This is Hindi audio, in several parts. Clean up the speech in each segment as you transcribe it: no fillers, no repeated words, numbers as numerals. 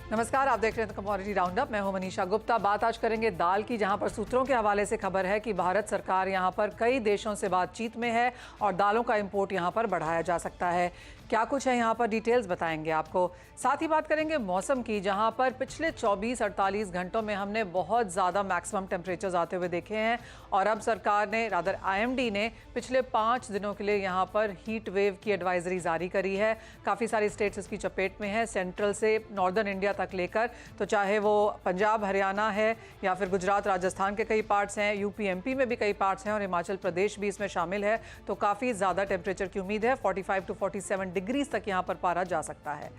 नमस्कार, आप देख रहे हैं कमोडिटी राउंडअप। मैं हूं मनीषा गुप्ता। बात आज करेंगे दाल की, जहां पर सूत्रों के हवाले से खबर है कि भारत सरकार यहां पर कई देशों से बातचीत में है और दालों का इंपोर्ट यहां पर बढ़ाया जा सकता है। क्या कुछ है यहाँ पर, डिटेल्स बताएंगे आपको। साथ ही बात करेंगे मौसम की, जहाँ पर पिछले 24-48 घंटों में हमने बहुत ज़्यादा मैक्सिमम टेम्परेचर्स आते हुए देखे हैं और अब सरकार ने, रादर आईएमडी ने पिछले 5 दिनों के लिए यहाँ पर हीट वेव की एडवाइजरी जारी करी है। काफ़ी सारी स्टेट्स इसकी चपेट में है, सेंट्रल से नॉर्दर्न इंडिया तक लेकर, तो चाहे वो पंजाब हरियाणा है या फिर गुजरात राजस्थान के कई पार्ट्स हैं, यूपी एमपी में भी कई पार्ट्स हैं और हिमाचल प्रदेश भी इसमें शामिल है। तो काफ़ी ज़्यादा टेम्परेचर की उम्मीद है। 45 to 47 डिग्रीज तक यहाँ पर पारा जा सकता है।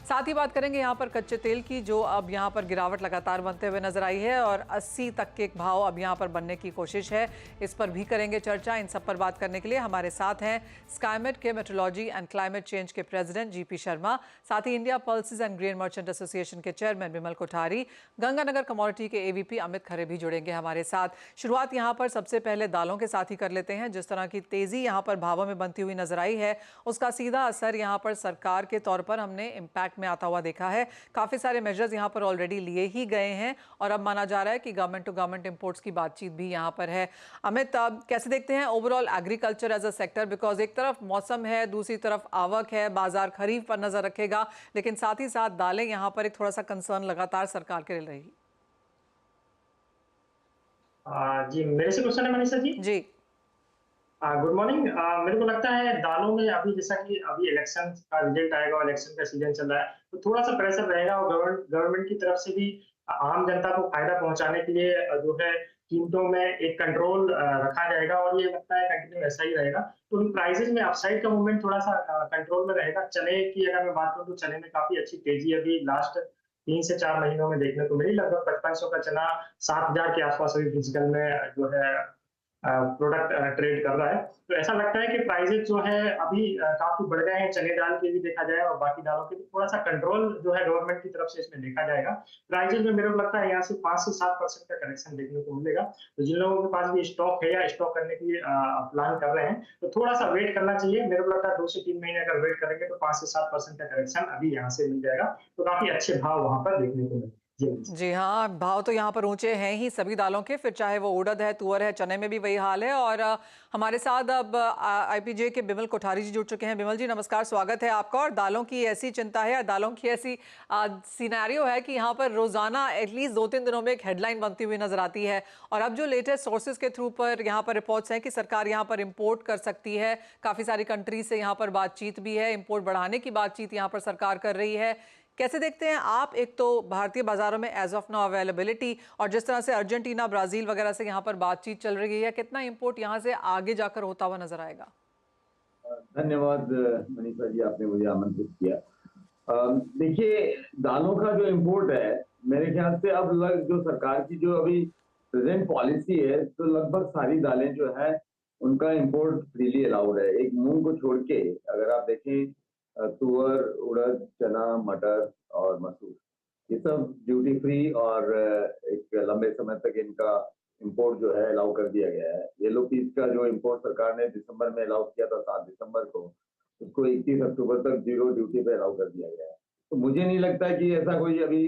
साथ ही बात करेंगे यहाँ पर कच्चे तेल की, जो अब यहाँ पर गिरावट लगातार बनते हुए नजर आई है और 80 तक के भाव अब यहाँ पर बनने की कोशिश है। इस पर भी करेंगे चर्चा। इन सब पर बात करने के लिए हमारे साथ हैं स्काईमेट के मेट्रोलॉजी एंड क्लाइमेट चेंज के प्रेसिडेंट जीपी शर्मा, साथ ही India pulses and grain merchant association के चेयरमैन विमल कोठारी, गंगानगर कमोडिटी के एवीपी अमित खरे भी जुड़ेंगे हमारे साथ। शुरुआत यहाँ पर सबसे पहले दालों के साथ ही कर लेते हैं। जिस तरह की तेजी यहाँ पर भावों में बनती हुई नजर आई है, उसका सीधा असर यहाँ पर सरकार के तौर पर हमने इम्पैक्ट में आता हुआ देखा है। काफी सारे मेजर्स यहां पर ऑलरेडी लिए ही गए हैं और अब माना जा रहा है कि गवर्नमेंट टू गवर्नमेंट इंपोर्ट्स की बातचीत भी यहां पर है। अमित, कैसे देखते हैं overall agriculture as a sector? Because एक तरफ मौसम है, दूसरी तरफ आवक है, बाजार खरीफ पर नजर रखेगा, लेकिन साथ ही साथ दालें यहां पर एक थोड़ा सा कंसर्न लगातार सरकार के लिए रहेगी। जी, मेरे से क्वेश्चन है मनीषा जी। जी। Good morning. मेरे को लगता है दालों में अभी, जैसा कि अभी इलेक्शन का रिजल्ट आएगा और इलेक्शन का सीजन चल रहा है, तो थोड़ा सा प्रेशर रहेगा और गवर्नमेंट की तरफ से भी आम जनता को फायदा पहुंचाने के लिए जो है कीमतों में एक कंट्रोल रखा जाएगा और ये लगता है कंटिन्यू ऐसा ही रहेगा। तो इन प्राइसेस में अपसाइड का मूवमेंट थोड़ा सा कंट्रोल में रहेगा। चने की अगर मैं बात करूँ तो चने में काफी अच्छी तेजी अभी लास्ट 3 से 4 महीनों में देखने को मिली। लगभग 5500 का चना 7000 के आसपास अभी फिजिकल में जो है प्रोडक्ट ट्रेड कर रहा है। तो ऐसा लगता है कि प्राइसेस जो है अभी काफी बढ़ गए हैं। चने दाल के भी देखा जाए और बाकी दालों के भी थोड़ा सा कंट्रोल जो है गवर्नमेंट की तरफ से इसमें देखा जाएगा। प्राइसेस में मेरे को लगता है यहाँ से 5 से 7% का करेक्शन देखने को मिलेगा। तो जिन लोगों के पास भी स्टॉक है या स्टॉक करने के लिए प्लान कर रहे हैं, तो थोड़ा सा वेट करना चाहिए। मेरे को लगता है 2 से 3 महीने अगर वेट करेंगे तो 5 से 7% का करेक्शन अभी यहाँ से मिल जाएगा। तो काफी अच्छे भाव वहां पर देखने को मिलेंगे। जी हाँ, भाव तो यहाँ पर ऊंचे हैं ही सभी दालों के, फिर चाहे वो उड़द है, तुअर है, चने में भी वही हाल है। और हमारे साथ अब आईपीजे के विमल कोठारी जी जुड़ चुके हैं। विमल जी नमस्कार, स्वागत है आपका। और दालों की ऐसी चिंता है, दालों की ऐसी सिनेरियो है कि यहाँ पर रोजाना एटलीस्ट 2-3 दिनों में एक हेडलाइन बनती हुई नजर आती है। और अब जो लेटेस्ट सोर्सेज के थ्रू पर यहाँ पर रिपोर्ट्स हैं कि सरकार यहाँ पर इम्पोर्ट कर सकती है, काफी सारी कंट्रीज से यहाँ पर बातचीत भी है, इम्पोर्ट बढ़ाने की बातचीत यहाँ पर सरकार कर रही है। कैसे देखते हैं आप, एक तो भारतीय बाजारों में एज ऑफ नाउ अवेलेबिलिटी और जिस तरह से अर्जेंटीना, ब्राजील वगैरह से यहाँ पर बातचीत चल रही है, कितना इंपोर्ट यहाँ से आगे जाकर होता हुआ नजर आएगा? धन्यवाद मनीषा जी, आपने मुझे आमंत्रित किया। देखिए, दालों का जो इंपोर्ट है, मेरे ख्याल से अब जो सरकार की जो अभी प्रेजेंट पॉलिसी है, तो लगभग सारी दालें जो है उनका इंपोर्ट फ्रीली अलाउड है। एक मूंग को छोड़ के अगर आप देखें, तुअर, उड़द, चना, मटर और मसूर, ये सब ड्यूटी फ्री और एक लंबे समय तक इनका इंपोर्ट जो है अलाउ कर दिया गया है। येलो पीस का जो इंपोर्ट सरकार ने दिसंबर में अलाउ किया था, 7 दिसंबर को, उसको 31 अक्टूबर तक जीरो ड्यूटी पे अलाउ कर दिया गया है। तो मुझे नहीं लगता कि ऐसा कोई अभी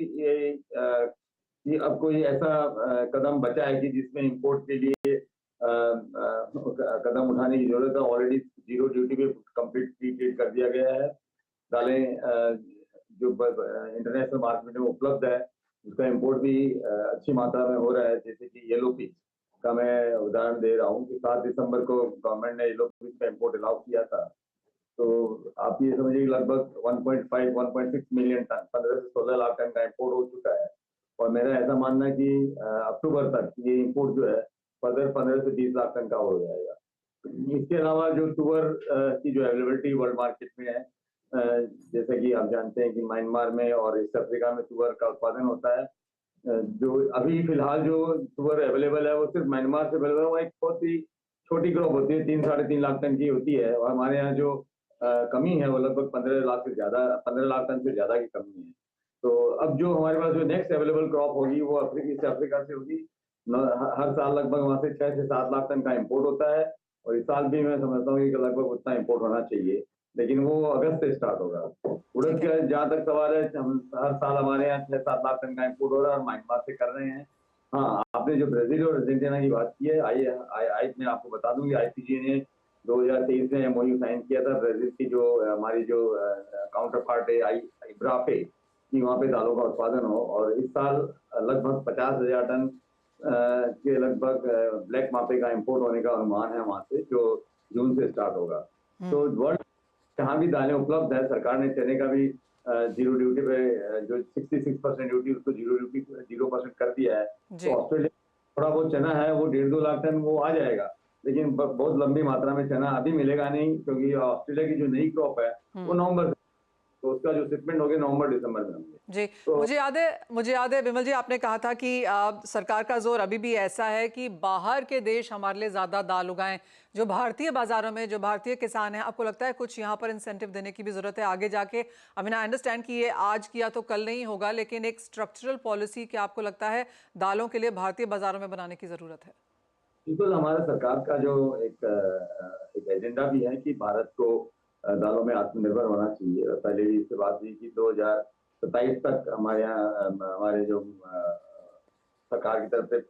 कि अब कोई ऐसा कदम बचा है कि जिसमें इंपोर्ट के लिए कदम उठाने की जरूरत है। ऑलरेडी जीरो ड्यूटी पे कंप्लीट ट्रीट कर दिया गया है। दालें जो इंटरनेशनल मार्केट में उपलब्ध है, उसका इंपोर्ट भी अच्छी मात्रा में हो रहा है। जैसे कि येलो पीस का मैं उदाहरण दे रहा हूँ कि 7 दिसंबर को गवर्नमेंट ने येलो पीस का इंपोर्ट अलाउ किया था। तो आप ये समझिए लगभग 1.5-1.6 मिलियन टन, 15 से 16 लाख टन का इंपोर्ट हो चुका है। और मेरा ऐसा मानना है कि अक्टूबर तक ये इंपोर्ट जो है फर्दर 15 से 20 लाख टन का हो जाएगा। इसके अलावा जो तुअर की जो अवेलेबिलिटी वर्ल्ड मार्केट में है, जैसे कि आप जानते हैं कि म्यांमार में और ईस्ट अफ्रीका में तुअर का उत्पादन होता है। जो अभी फिलहाल जो तुअर अवेलेबल है वो सिर्फ म्यांमार से अवेलेबल है। वो एक बहुत ही छोटी क्रॉप होती है, 3-3.5 लाख टन की होती है। और हमारे यहाँ जो कमी है वो लगभग 15 लाख से ज्यादा, 15 लाख टन से ज्यादा की कमी है। तो अब जो हमारे पास जो नेक्स्ट अवेलेबल क्रॉप होगी वो ईस्ट अफ्रीका से होगी। हर साल लगभग वहां से 6 से 7 लाख टन का इम्पोर्ट होता है और इस साल भी मैं समझता हूँ कि लगभग उतना इम्पोर्ट होना चाहिए। लेकिन वो अगस्त से स्टार्ट होगा। उड़द ठीक है। का जहाँ तक सवाल है, हम हर साल हमारे यहाँ 6-7 लाख टन का इम्पोर्ट हो रहा है और म्यांमार से कर रहे हैं। हाँ, आपने जो ब्राजील और अर्जेंटीना की बात की है, मैं आपको बता दूं कि आईसीजे ने 2023 में एमओयू साइन किया था ब्राजील की जो हमारी जो काउंटर पार्ट है इब्राफे कि वहाँ पे दालों का उत्पादन हो, और इस साल लगभग 50,000 टन के लगभग ब्लैक मापे का इंपोर्ट होने का अनुमान है वहाँ से, जो जून से स्टार्ट होगा। तो वर्ल्ड जहाँ भी दालें उपलब्ध है, सरकार ने चने का भी जीरो ड्यूटी पे जो 66% ड्यूटी उसको 0% कर दिया है। तो ऑस्ट्रेलिया थोड़ा बहुत चना है वो 1.5-2 लाख टन वो आ जाएगा, लेकिन बहुत लंबी मात्रा में चना अभी मिलेगा नहीं, क्योंकि ऑस्ट्रेलिया की जो नई क्रॉप है वो नवंबर, तो उसका जो शिपमेंट होंगे नवंबर दिसंबर में होंगे। जी, तो मुझे याद है विमल जी, आपने कहा था कि सरकार का जोर अभी भी ऐसा है कि बाहर के देश हमारे लिए ज्यादा दाल उगाएं। जो भारतीय बाजारों में जो भारतीय किसान हैं, आपको लगता है कुछ यहाँ पर इंसेंटिव देने की भी जरूरत है आगे जाके? आई मीन आई अंडरस्टैंड कि ये आज किया तो कल नहीं होगा, लेकिन एक स्ट्रक्चरल पॉलिसी क्या आपको लगता है दालों के लिए भारतीय बाजारों में बनाने की जरूरत है? बिल्कुल, हमारा सरकार का जो एक एजेंडा भी है कि भारत को दालों में आत्मनिर्भर होना चाहिए। पहले भी इससे बात हुई कि 2027 तक हमारे यहाँ हमारे जो सरकार की तरफ से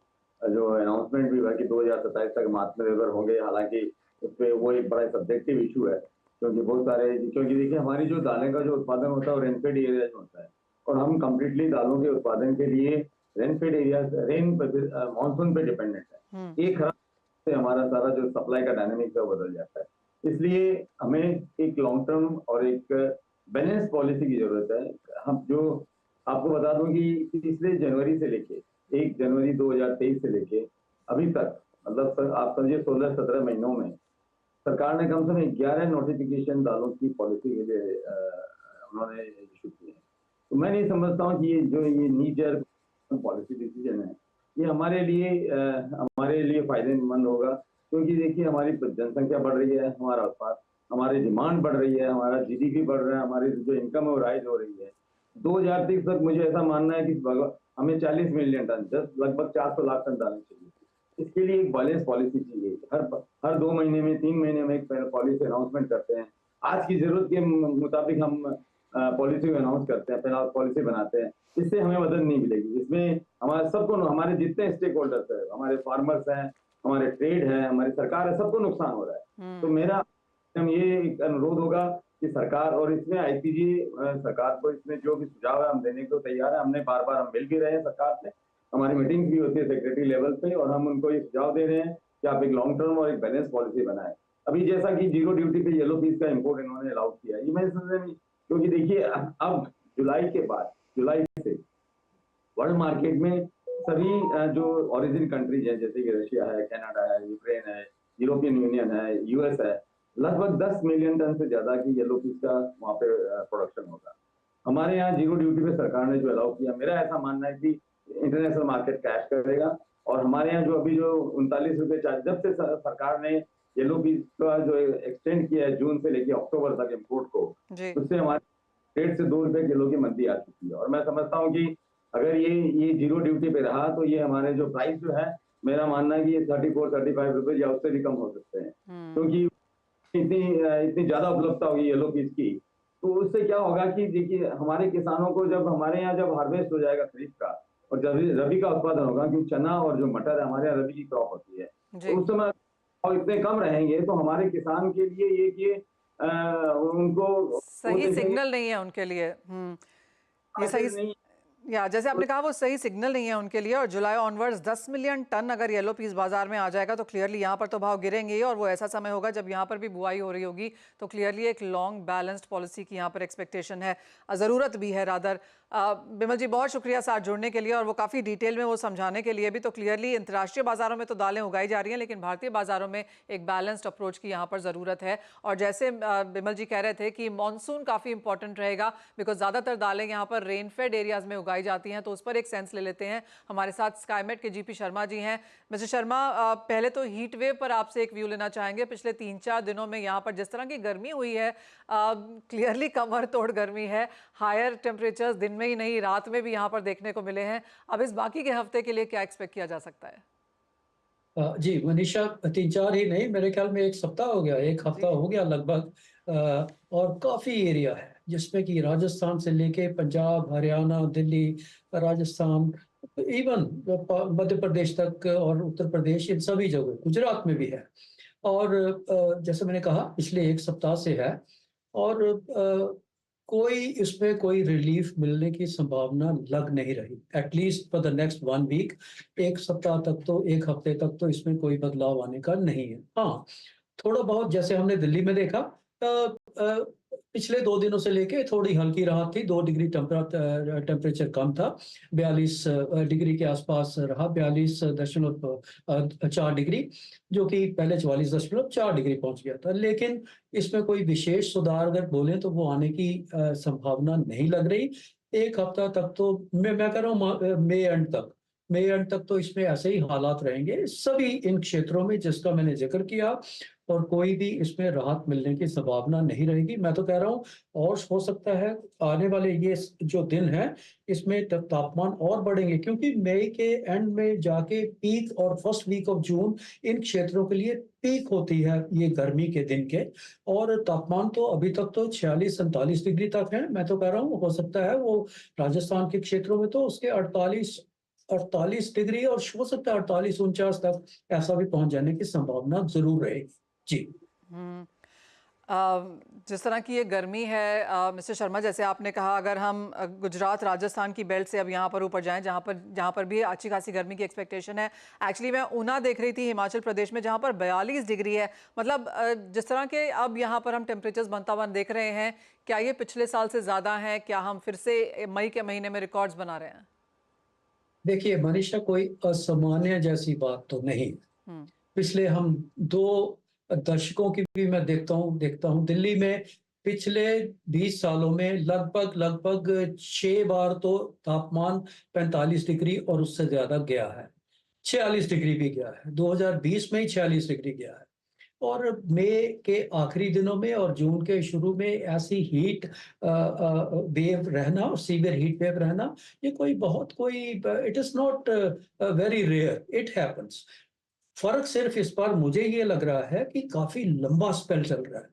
जो अनाउंसमेंट भी हुआ कि 2027 तक हम आत्मनिर्भर होंगे। हालांकि उसपे वो एक बड़ा सब्जेक्टिव इशू है, क्योंकि देखिए हमारी जो दालें का जो उत्पादन होता है वो रेनफेड एरिया में होता है, और हम कम्प्लीटली दालों के उत्पादन के लिए रेनफेड एरिया मानसून पे डिपेंडेंट है। एक खराब से हमारा सारा जो सप्लाई का डायनामिक्स है वो बदल जाता है। इसलिए हमें एक लॉन्ग टर्म और एक बैलेंस पॉलिसी की जरूरत है। हम जो आपको बता दूं कि पिछले जनवरी से लेके 1 जनवरी 2023 से लेके अभी तक, मतलब आप समझिए 16-17 महीनों में सरकार ने कम से कम 11 नोटिफिकेशन दालों की पॉलिसी के लिए उन्होंने इशू किए हैं। तो मैं नहीं समझता हूँ कि ये नी जर्क पॉलिसी डिसीजन है ये हमारे लिए फायदेमंद होगा, क्योंकि देखिए हमारी जनसंख्या बढ़ रही है, हमारा उत्पाद, हमारी डिमांड बढ़ रही है, हमारा जीडीपी बढ़ रहा है, हमारी जो इनकम है वो राइज हो रही है। 2030 तक मुझे ऐसा मानना है कि हमें 40 मिलियन टन, लगभग 400 लाख टन दालें चाहिए। इसके लिए एक बैलेंस पॉलिसी चाहिए। हर 2 महीने में 3 महीने में एक पॉलिसी अनाउंसमेंट करते हैं। आज की जरूरत के मुताबिक हम पॉलिसी अनाउंस करते हैं, फिर पॉलिसी बनाते हैं। इससे हमें मदद नहीं मिलेगी। इसमें हमारे सबको, हमारे जितने स्टेक होल्डर्स है, हमारे फार्मर्स हैं, हमारे ट्रेड है, हमारी सरकार है, सबको नुकसान हो रहा है। तो मेरा ये एक अनुरोध होगा कि सरकार, और इसमें आईपीजी सरकार को इसमें जो भी सुझाव है हम देने को तैयार है। हमने बार-बार हम मिल भी रहे हैं सरकार से, हमारी मीटिंग्स भी होती है सेक्रेटरी लेवल पे, और हम उनको ये सुझाव दे रहे हैं कि आप एक लॉन्ग टर्म और एक बैलेंस पॉलिसी बनाएं। अभी जैसा कि जीरो ड्यूटी पे येलो पीस का इंपोर्ट इन्होंने अलाउ किया, ये मैं समझ नहीं, क्योंकि देखिए अब जुलाई से वर्ल्ड मार्केट में सभी जो ओरिजिन कंट्रीज हैं, जैसे कि रशिया है, कनाडा है, यूक्रेन है, यूरोपियन यूनियन है, यूएस है, लगभग 10 मिलियन टन से ज्यादा की येलो पीस का वहाँ पे प्रोडक्शन होगा। हमारे यहाँ जीरो ड्यूटी पे सरकार ने जो अलाउ किया, मेरा ऐसा मानना है कि इंटरनेशनल मार्केट कैश करेगा, और हमारे यहाँ जो अभी जो 39 रुपए जब से सरकार ने येलो पीस का जो एक्सटेंड किया है जून से लेके अक्टूबर तक इम्पोर्ट को, उससे हमारे 1.5 से 2 रुपए किलो की मंदी आ चुकी है। और मैं समझता हूँ कि अगर ये जीरो ड्यूटी पे रहा तो ये हमारे जो प्राइस जो है, मेरा मानना है कि ये 34-35 रुपए या उससे भी कम हो सकते हैं, क्योंकि इतनी ज्यादा उपलब्धता होगी येलो पीस की। तो उससे क्या होगा कि देखिए हमारे किसानों को, जब हमारे यहाँ जब हार्वेस्ट हो जाएगा खरीफ का, और जब रबी का उत्पादन होगा, क्योंकि चना और जो मटर है हमारे यहाँ रबी की क्रॉप होती है, तो उस समय और इतने कम रहेंगे तो हमारे किसान के लिए ये कि उनको सही सिग्नल नहीं है उनके लिए। ये सही नहीं, या जैसे आपने कहा वो सही सिग्नल नहीं है उनके लिए। और जुलाई ऑनवर्ड्स 10 मिलियन टन अगर येलो पीस बाजार में आ जाएगा तो क्लियरली यहाँ पर तो भाव गिरेंगे ही, और वो ऐसा समय होगा जब यहाँ पर भी बुआई हो रही होगी। तो क्लियरली एक लॉन्ग बैलेंस्ड पॉलिसी की यहाँ पर एक्सपेक्टेशन है, ज़रूरत भी है रादर। बिमल जी बहुत शुक्रिया साथ जुड़ने के लिए, और वो काफ़ी डिटेल में वो समझाने के लिए भी। तो क्लियरली अंतर्राष्ट्रीय बाजारों में तो दालें उगाई जा रही हैं, लेकिन भारतीय बाजारों में एक बैलेंस्ड अप्रोच की यहाँ पर ज़रूरत है। और जैसे बिमल जी कह रहे थे कि मानसून काफ़ी इंपॉर्टेंट रहेगा, बिकॉज ज़्यादातर दालें यहाँ पर रेनफेड एरियाज में उगाई जाती हैं। तो उस पर एक सेंस ले लेते हैं। हमारे साथ स्काईमेट के जीपी शर्मा जी हैं। मिस्टर शर्मा, पहले तो हीट वेव पर आपसे एक व्यू लेना चाहेंगे। पिछले 3-4 दिनों में यहाँ पर जिस तरह की गर्मी हुई है, क्लियरली कमर तोड़ गर्मी है। हायर टेम्परेचर्स दिन में ही नहीं, रात में भी यहाँ पर देखने को मिले हैं। अब इस बाकी के हफ्ते के लिए क्या एक्सपेक्ट किया जा सकता है? जी, मनीषा 3-4 ही नहीं, मेरे ख्याल में 1 सप्ताह हो गया, 1 हफ्ता जी। हो गया लगभग। और काफ़ी एरिया है, जिसमें कि राजस्थान से लेके पंजाब, हरियाणा, दिल्ली, राजस्थान, इवन मध्य प्रदेश तक और उत्तर प्रदेश, इन सभी जगह, गुजरात में भी है। और जैसे मैंने कहा पिछले 1 सप्ताह से है। और कोई इसमें कोई रिलीफ मिलने की संभावना लग नहीं रही, at least for the next 1 week. 1 सप्ताह तक तो, 1 हफ्ते तक तो इसमें कोई बदलाव आने का नहीं है। हाँ, थोड़ा बहुत जैसे हमने दिल्ली में देखा, अ, पिछले 2 दिनों से लेके थोड़ी हल्की राहत थी, 2 डिग्री टेम्परेचर कम था, 42 डिग्री के आसपास रहा, 42.4 डिग्री, जो कि पहले 44.4 डिग्री पहुंच गया था। लेकिन इसमें कोई विशेष सुधार अगर बोलें तो वो आने की संभावना नहीं लग रही। 1 हफ्ता तक तो मैं कह रहा हूँ, मई एंड तक तो इसमें ऐसे ही हालात रहेंगे सभी इन क्षेत्रों में जिसका मैंने जिक्र किया, और कोई भी इसमें राहत मिलने की संभावना नहीं रहेगी। मैं तो कह रहा हूँ, और हो सकता है आने वाले ये जो दिन हैं, इसमें तापमान और बढ़ेंगे, क्योंकि मई के एंड में जाके पीक और फर्स्ट वीक ऑफ जून इन क्षेत्रों के लिए पीक होती है ये गर्मी के दिन के। और तापमान तो अभी तक तो 46-47 डिग्री तक है। मैं तो कह रहा हूँ, हो सकता है वो राजस्थान के क्षेत्रों में तो उसके 48 डिग्री, और हो सकता है 48-49 तक ऐसा भी पहुंच जाने की संभावना जरूर रहेगी। जी। हम्म। जिस तरह की ये गर्मी है, मिस्टर शर्मा, जैसे आपने कहा, अगर हम गुजरात राजस्थान की बेल्ट से अब यहाँ पर ऊपर जाएं, जहाँ पर भी अच्छी खासी गर्मी की एक्सपेक्टेशन है। एक्चुअली मैं ऊना देख रही थी हिमाचल प्रदेश में, जहाँ पर 42 डिग्री है। मतलब जिस तरह के अब यहाँ पर हम टेम्परेचर्स बनता हुआ देख रहे हैं, क्या ये पिछले साल से ज़्यादा है? क्या हम फिर से मई के महीने में रिकॉर्ड्स बना रहे हैं? देखिए मनीषा, कोई असामान्य जैसी बात तो नहीं। हम्म। पिछले हम 2 दशकों की भी मैं देखता हूँ दिल्ली में पिछले 20 सालों में लगभग 6 बार तो तापमान 45 डिग्री और उससे ज्यादा गया है। 46 डिग्री भी गया है, 2020 में ही 46 डिग्री गया है। और मई के आखिरी दिनों में और जून के शुरू में ऐसी हीट वेव रहना, और सीवियर हीट वेव रहना, ये कोई it is not very rare, it happens. फर्क सिर्फ इस बार मुझे ये लग रहा है कि काफी लंबा स्पेल चल रहा है।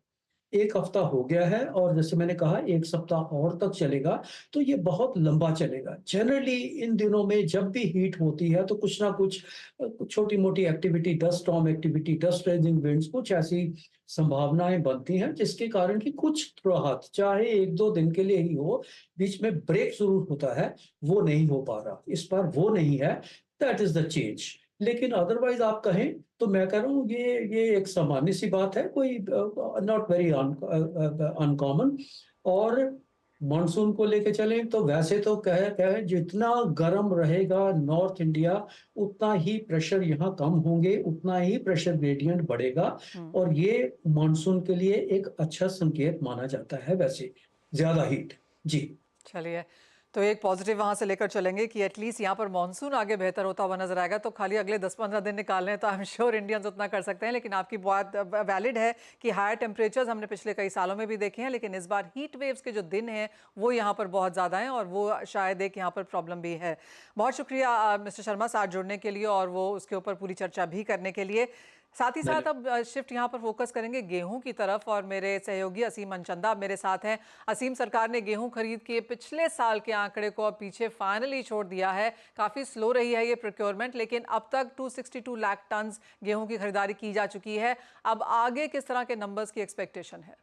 1 हफ्ता हो गया है, और जैसे मैंने कहा 1 सप्ताह और तक चलेगा, तो ये बहुत लंबा चलेगा। जनरली इन दिनों में जब भी हीट होती है तो कुछ ना कुछ छोटी मोटी activity, dust storm activity, dust raising winds, कुछ ऐसी संभावनाएं बनती हैं, जिसके कारण कि कुछ राहत, चाहे 1-2 दिन के लिए ही हो, बीच में ब्रेक जरूर होता है, वो नहीं हो पा रहा इस बार, वो नहीं है। That is the change. लेकिन अदरवाइज आप कहें तो मैं कह रहा हूँ ये एक सामान्य सी बात है, कोई नॉट वेरी अनकॉमन। और मानसून को लेके चलें तो वैसे तो कहे जितना गर्म रहेगा नॉर्थ इंडिया, उतना ही प्रेशर यहाँ कम होंगे, उतना ही प्रेशर ग्रेडियंट बढ़ेगा। और ये मानसून के लिए एक अच्छा संकेत माना जाता है वैसे, ज्यादा हीट। जी। चलिए, तो एक पॉजिटिव वहां से लेकर चलेंगे कि एटलीस्ट यहाँ पर मानसून आगे बेहतर होता हुआ नजर आएगा। तो खाली अगले 10-15 दिन निकालने हैं तो आई एम श्योर इंडियंस उतना कर सकते हैं। लेकिन आपकी बात वैलिड है कि हायर टेम्परेचर्स हमने पिछले कई सालों में भी देखे हैं, लेकिन इस बार हीट वेव्स के जो दिन हैं वो यहाँ पर बहुत ज़्यादा हैं, और वो शायद एक यहाँ पर प्रॉब्लम भी है। बहुत शुक्रिया मिस्टर शर्मा साथ जुड़ने के लिए और वो उसके ऊपर पूरी चर्चा भी करने के लिए। साथ ही साथ अब शिफ्ट यहाँ पर फोकस करेंगे गेहूं की तरफ, और मेरे सहयोगी असीम मनचंदा मेरे साथ हैं। असीम, सरकार ने गेहूं खरीद के पिछले साल के आंकड़े को अब पीछे फाइनली छोड़ दिया है। काफ़ी स्लो रही है ये प्रोक्योरमेंट, लेकिन अब तक 262 लाख टन गेहूं की खरीदारी की जा चुकी है। अब आगे किस तरह के नंबर्स की एक्सपेक्टेशन है?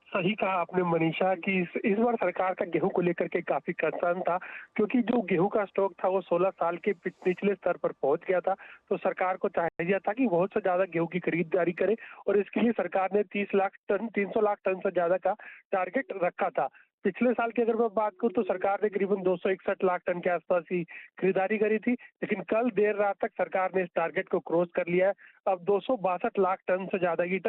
सही कहा आपने मनीषा कि इस बार सरकार का गेहूं को लेकर के काफी कंसर्न था, क्योंकि जो गेहूं का स्टॉक था वो 16 साल के निचले स्तर पर पहुंच गया था। तो सरकार को चाहिए था कि बहुत से ज्यादा गेहूं की खरीदारी करे, और इसके लिए सरकार ने 300 लाख टन से ज्यादा का टारगेट रखा था। पिछले साल की अगर मैं बात करूं तो सरकार ने करीबन 261 लाख टन के आसपास ही खरीदारी करी थी, लेकिन कल देर रात तक सरकार ने इस टारगेट को क्रॉस कर लिया है। अब 262 लाख टन से ज्यादा की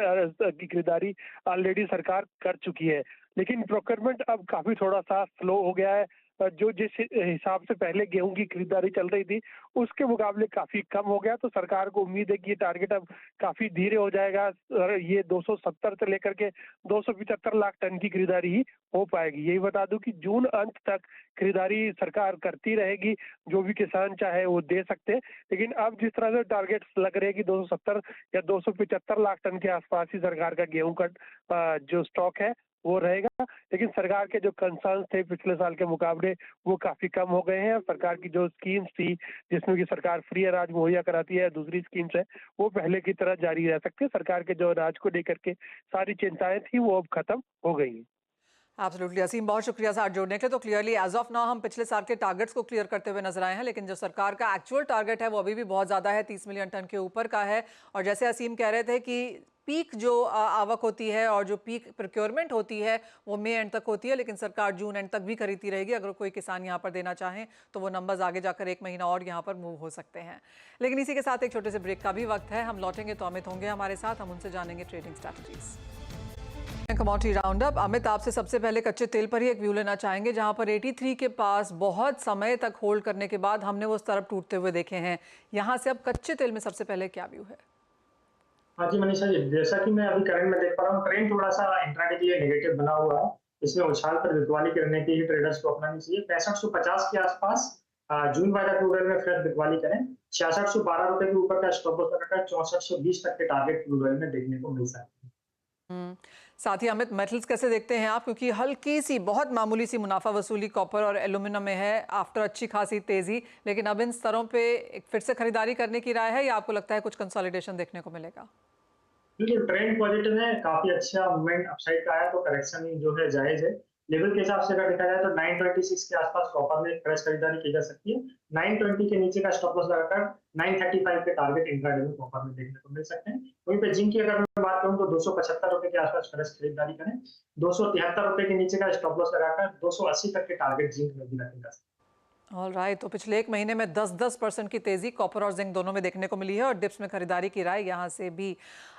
खरीदारी ऑलरेडी सरकार कर चुकी है। लेकिन प्रोक्योरमेंट अब काफी थोड़ा सा स्लो हो गया है। जो जिस हिसाब से पहले गेहूं की खरीदारी चल रही थी उसके मुकाबले काफी कम हो गया। तो सरकार को उम्मीद है कि ये टारगेट अब काफी धीरे हो जाएगा और ये 270 से लेकर के 275 लाख टन की खरीदारी ही हो पाएगी। यही बता दूं कि जून अंत तक खरीदारी सरकार करती रहेगी, जो भी किसान चाहे वो दे सकते हैं। लेकिन अब जिस तरह से टारगेट लग रहे हैं कि 270 या 275 लाख टन के आसपास ही सरकार का गेहूं का जो स्टॉक है वो रहेगा। लेकिन सरकार के जो कंसर्न्स थे पिछले साल के मुकाबले वो काफी कम हो गए हैं। सरकार की जो स्कीम्स थी जिसमें कि सरकार फ्री अनाज मुहैया कराती है, दूसरी स्कीम्स है वो पहले की तरह जारी रह सकती है। सरकार के जो अनाज को लेकर के सारी चिंताएं थी वो अब खत्म हो गई हैं। एब्सोल्युटली असीम, बहुत शुक्रिया साथ जोड़ने के लिए। तो क्लियरली एज ऑफ नाउ हम पिछले साल के टारगेट्स को क्लियर करते हुए नजर आए हैं, लेकिन जो सरकार का एक्चुअल टारगेट है वो अभी भी बहुत ज़्यादा है, 30 मिलियन टन के ऊपर का है। और जैसे असीम कह रहे थे कि पीक जो आवक होती है और जो पीक प्रोक्योरमेंट होती है वो मई एंड तक होती है, लेकिन सरकार जून एंड तक भी खरीदती रहेगी। अगर कोई किसान यहाँ पर देना चाहें तो वो नंबर्स आगे जाकर 1 महीना और यहाँ पर मूव हो सकते हैं। लेकिन इसी के साथ एक छोटे से ब्रेक का भी वक्त है। हम लौटेंगे तो अमित होंगे हमारे साथ, हम उनसे जानेंगे trading strategies. Commodity round up. Amit, आपसे सबसे पहले कच्चे तेल पर ही एक व्यू लेना चाहेंगे, जहां पर 83 के पास बहुत समय तक होल्ड करने के बाद हमने वो तरफ टूटते हुए देखे हैं। यहां से अब कच्चे तेल में सबसे पहले क्या व्यू है? हाँ जी मनीषा जी, जैसा कि मैं अभी करंट में देख पा रहा हूँ, ट्रेंड थोड़ा सा इंट्राडे के लिए नेगेटिव बना हुआ है। इसमें उछाल पर बिकवाली करने के लिए ट्रेडर्स को अपनानी चाहिए। 6550 के आसपास जून वाला क्रूड ऑयल में फ्रेश बिकवाली करें। 6612 रुपए के ऊपर का स्टॉप लॉस लगाकर 6420 तक के टारगेट क्रूड ऑयल में देखने को मिल सकते हैं। साथ ही अमित, मेटल्स कैसे देखते हैं आप? क्योंकि हल्की सी, बहुत मामूली सी मुनाफा वसूली कॉपर और एल्यूमिनियम में है आफ्टर अच्छी खासी तेजी, लेकिन अब इन स्तरों पे एक फिर से खरीदारी करने की राय है या आपको लगता है कुछ कंसोलिडेशन देखने को मिलेगा? बिल्कुल ट्रेंड पॉजिटिव है, काफी अच्छा मूवमेंट अपसाइड का आया, तो करेक्शन जो है जायज है। लेवल के हिसाब से अगर देखा जाए तो 926 के आसपास कॉपर में फ्रेश खरीदारी की जा सकती है। 920 के नीचे का स्टॉप लॉस लगाकर 935 के टारगेट इंट्राडे में कॉपर में देखने को मिल सकते हैं। वहीं पे जिंक की अगर मैं बात करूं तो 275 रुपए के आसपास फ्रेश खरीदारी करें। 273 रुपए के नीचे का स्टॉप लॉस लगाकर 280 तक के टारगेट जिंक में भी रखे जा सकते हैं। ऑल राइट, तो पिछले 1 महीने में 10% की तेजी कॉपर और जिंक दोनों में देखने को मिली है और डिप्स में खरीदारी की राय यहाँ से भी।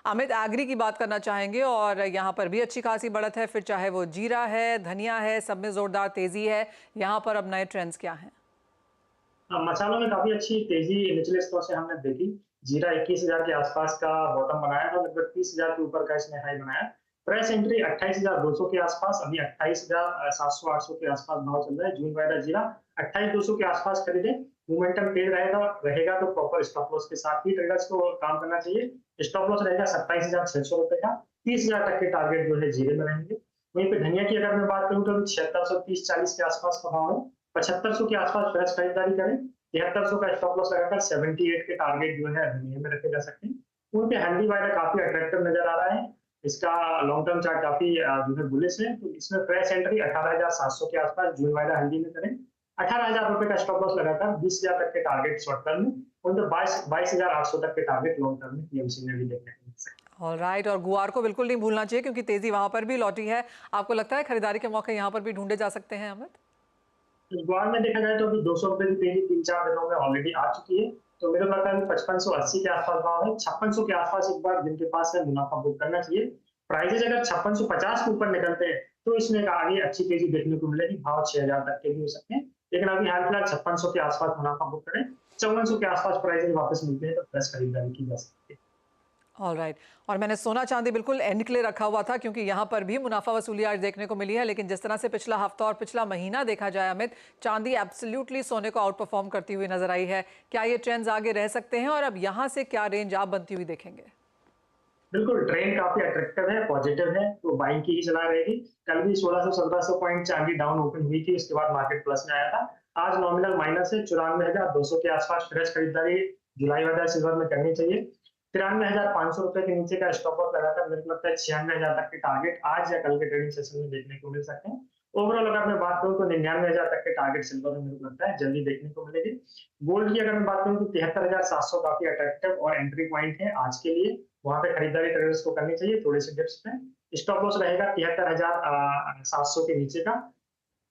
अमित, एग्री की बात करना चाहेंगे और यहाँ पर भी अच्छी खासी बढ़त है, फिर चाहे वो जीरा है, धनिया है, सब में जोरदार तेजी है। यहाँ पर अब नए ट्रेंड्स क्या हैं? मसालों में काफी अच्छी तेजी निचले स्तरों से हमने देखी। जीरा 21,000 के आसपास का बॉटम बनाया था, लगभग 30,000 के ऊपर का इसने हाई बनाया। प्रेस एंट्री 28,200 के आसपास, अभी 28,700-800 के आसपास भाव चल रहा है। जून वाला जीरा 28,200 के आसपास खरीदे। मोमेंटम तेज रहेगा तो प्रॉपर स्टॉप लॉस के साथ ही ट्रेडर्स को काम करना चाहिए। स्टॉप लॉस रहेगा 27,600 रुपए का। 30,000 तक के टारगेट जो है जीरे में रहेंगे। वहीं पे धनिया की अगर मैं बात करूँ तो 7630-40 के आसपास का भाव है। 7500 के आसपास फ्रेश खरीदारी करें। 7300 का स्टॉप लॉस लगाकर 78 के टारगेट जो है धनिया में रखे जा सकते हैं। वहीं पे हल्दी वाला काफी अट्रैक्टिव नजर आ रहा है। इसका लॉन्ग टर्म चार्ट काफी जो है बुलिश है, तो इसमें फ्रेश एंट्री 18,700 के आसपास जून वाला हल्दी में करें। 18,000 रुपए का स्टॉप लॉस लगाकर 20,000 तक के टारगेट शॉर्ट टर्म में और 22,800 तक के टारगेट लॉन्ग टर्म में पीएमसी में भी देखने को मिल सकते हैं। ऑल राइट, और गुआर को बिल्कुल नहीं भूलना चाहिए क्योंकि तेजी वहां पर भी लौटी है। आपको लगता है खरीदारी के मौके यहाँ पर भी ढूंढे जा सकते हैं अमित? गुआर में देखा जाए तो अभी 200 रुपए की तेजी 3-4 दिनों में ऑलरेडी आ चुकी है, तो मेरे पता है 5580 के आसपास भाव है। 5600 के आसपास एक बार जिनके पास है मुनाफा बुक करना चाहिए। प्राइजेज अगर 5650 के ऊपर निकलते हैं तो इसमें आगे अच्छी तेजी देखने को मिलेगी, भाव 6000 तक के भी हो सकते हैं। लेकिन अभी हाल फिलहाल 5600 के आसपास मुनाफा बुक करें। 5400 के आसपास प्राइजेज वापस मिलते हैं तो फ्रेश खरीदारी की जा सकती है। ऑल राइट, और मैंने सोना चांदी बिल्कुल एंड के लिए रखा हुआ था क्योंकि यहाँ पर भी मुनाफा वसूली आज देखने को मिली है, लेकिन जिस तरह से पिछला हफ्ता और पिछला महीना देखा जाए अमित, चांदी एब्सोल्युटली सोने को आउट परफॉर्म करती हुई नजर आई है। क्या ये ट्रेंड्स आगे रह सकते हैं और अब यहाँ से क्या रेंज आप बनती हुई देखेंगे? बिल्कुल ट्रेंड काफी अट्रैक्टिव है, पॉजिटिव है, तो बाइंग की ही सलाह रहेगी। कल भी 1600-1700 पॉइंट चांदी डाउन ओपन हुई थी, उसके बाद मार्केट प्लस में आया था। आज नॉमिनल माइनस है, 94,200 के आसपास फ्रेश खरीदारी जुलाई वाला सिल्वर में करनी चाहिए। 93,500 रुपए के नीचे का स्टॉप लॉस लगाकर मेरे को लगता है 96,000 तक के टारगेट आज या कल के ट्रेडिंग सेशन में देखने को मिल सकते हैं। ओवरऑल अगर मैं बात करूं तो 99,000 तक के टारगेट सिल्वर में मेरे को लगता है जल्दी देखने को मिलेगी। गोल्ड की अगर मैं बात करूं तो 73,700 काफी अट्रैक्टिव और एंट्री पॉइंट है आज के लिए। वहां पे खरीदारी ट्रेडर्स को करनी चाहिए थोड़े से डिप्स पे। स्टॉप लॉस रहेगा 73,700 के नीचे का।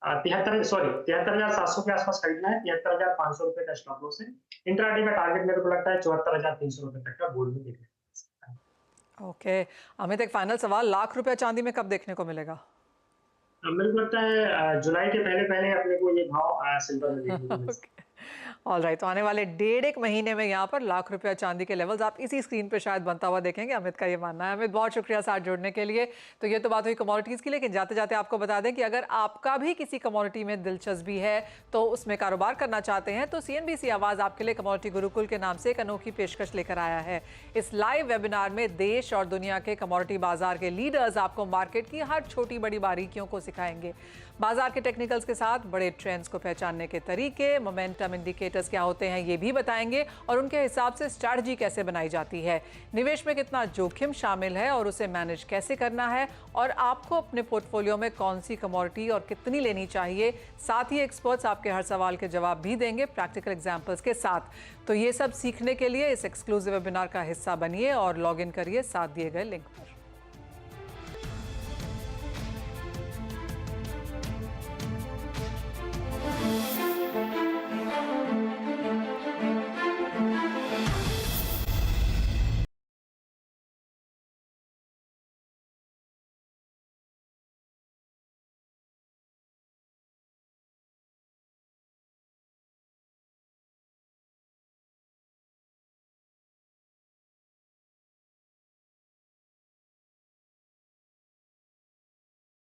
73,700 के आसपास खरीदना है। 73,500 रुपए का स्टॉप लॉस है। इंट्राडे का टारगेट मेरे को लगता है 74,300 रुपए तक का गोल्ड में देखने को मिल सकता है। ओके अमित, एक फाइनल सवाल, लाख रुपया चांदी में कब देखने को मिलेगा? मेरे को लगता है जुलाई के पहले पहले अपने को ये भाव सिल्वर में देखने को मिल सकता है। ऑल राइट, तो आने वाले 1.5 महीने में यहाँ पर लाख रुपया चांदी के लेवल्स आप इसी स्क्रीन पे शायद बनता हुआ देखेंगे। अमित का ये मानना है। अमित, बहुत शुक्रिया साथ जुड़ने के लिए। तो ये तो बात हुई कमोडिटीज़ की, लेकिन जाते जाते आपको बता दें कि अगर आपका भी किसी कमोडिटी में दिलचस्पी है तो उसमें कारोबार करना चाहते हैं तो CNBC आवाज़ आपके लिए कमोडिटी गुरुकुल के नाम से एक अनोखी पेशकश लेकर आया है। इस लाइव वेबिनार में देश और दुनिया के कमोडिटी बाजार के लीडर्स आपको मार्केट की हर छोटी बड़ी बारीकियों को सिखाएंगे। बाजार के टेक्निकल्स के साथ बड़े ट्रेंड्स को पहचानने के तरीके, मोमेंटम इंडिकेटर्स क्या होते हैं ये भी बताएंगे और उनके हिसाब से स्ट्रैटेजी कैसे बनाई जाती है, निवेश में कितना जोखिम शामिल है और उसे मैनेज कैसे करना है, और आपको अपने पोर्टफोलियो में कौन सी कमोडिटी और कितनी लेनी चाहिए। साथ ही एक्सपर्ट्स आपके हर सवाल के जवाब भी देंगे प्रैक्टिकल एग्जाम्पल्स के साथ। तो ये सब सीखने के लिए इस एक्सक्लूसिव वेबिनार का हिस्सा बनिए और लॉग इन करिए साथ दिए गए लिंक पर।